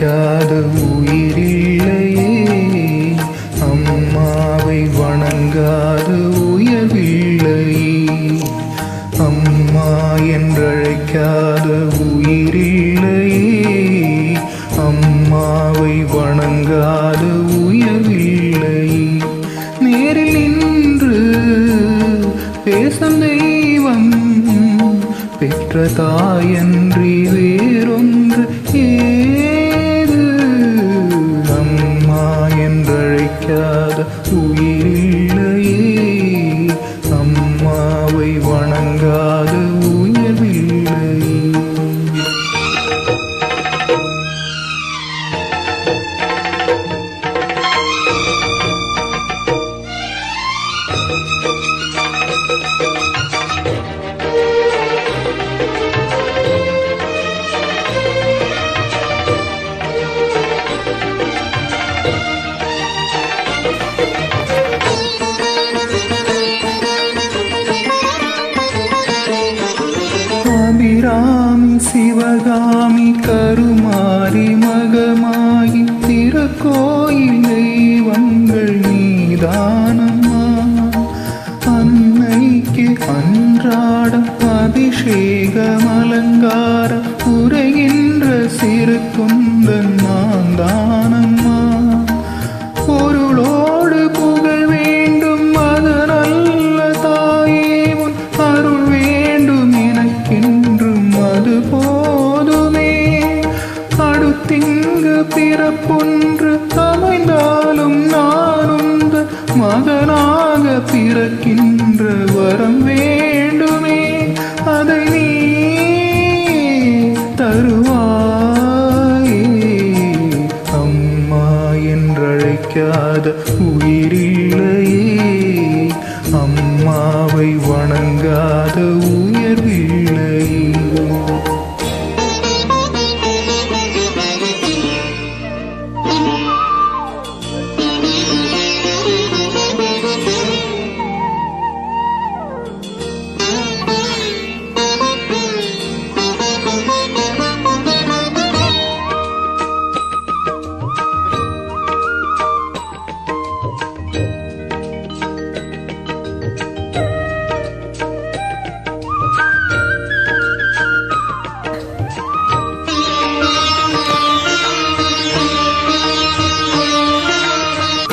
என்றழைக்காத உயிரில்லையே, அம்மாவை வணங்காத உயர்வில்லையே. அம்மா என்றழைக்காத உயிரில்லையே, அம்மாவை வணங்காத உயர்வில்லையே. நேரில் நின்று பேசும் தெய்வம் பெற்ற தாயன்றி வேறொன்று ஏது. அம்மா என்றழைக்காத உயிரில்லையே, அம்மாவை வணங்காத உயர்வில்லையே. அபிராமி சிவகாமி கருமாரி மகமாகி திருக்கோயில் தெய்வங்கள் நீதானம்மா. அன்னைக்கு அன்றாடம் அபிஷேகம் அலங்காரம் உரைகின்ற சிறு குந்தன் நான் தானம்மா. பொருளோடு புகழ் வேண்டும் அது நல்ல தாயே, உன் அருள் வேண்டும் எனக்கென்றும் அது போதுமே. அடுத்திங்கு பிறப்பொன்று அமைந்தாலும் நான் உந்த மகனாக பிறக்கின்ற வரம் வேண்டுமே. அதை நீ தருவாயே. அம்மா என்றழைக்காத உயிரில்லையே, அம்மாவை வணங்காத உயர்வில்லையே.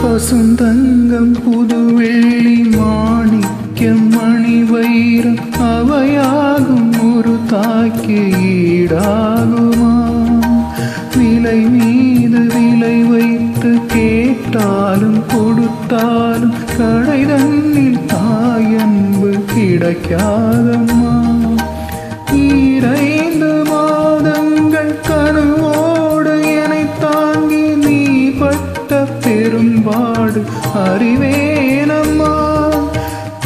பசுந்தங்கம் புதுவெள்ளி மாணிக்கம் மணி வைரம் அவையாகும் ஒரு தாய்க்கு ஈடாகுமா? விலை மீது விலை வைத்து கேட்டாலும் கொடுத்தாலும் கடை தன்னில் தாயன்பு கிடைக்காதம்மா. 2 மாதங்கள் கருவோடு என்னை தாங்கி நீ பட்ட பெரும்பாடு அறிவேனம்மா.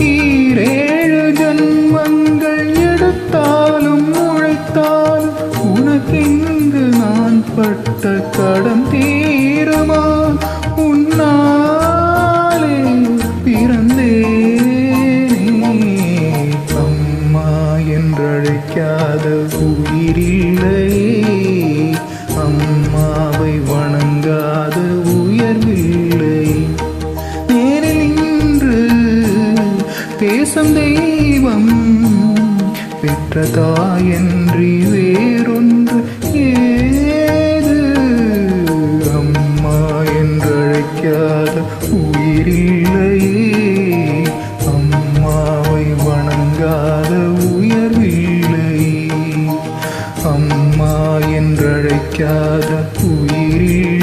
7 ஜன்மங்கள் எடுத்தாலும் உழைத்தாலும் உனக்கெங்கு நான் பட்ட கடன் தீருமா? உன்னாலே பிறந்தேனே. அம்மா என்றழைக்காத உயிரில்லையே, அம்மாவை வணங்காத உயர்வில்லை. நேரில் நின்று பேசும் தெய்வம் பெற்ற தாயன்றி வேறொன்று ஏது. அம்மா என்றழைக்காத உயிரில்லையே, அம்மாவை வணங்காத உயர்வில்லை. அம்மா என்றழைக்காத உயிரில்லை.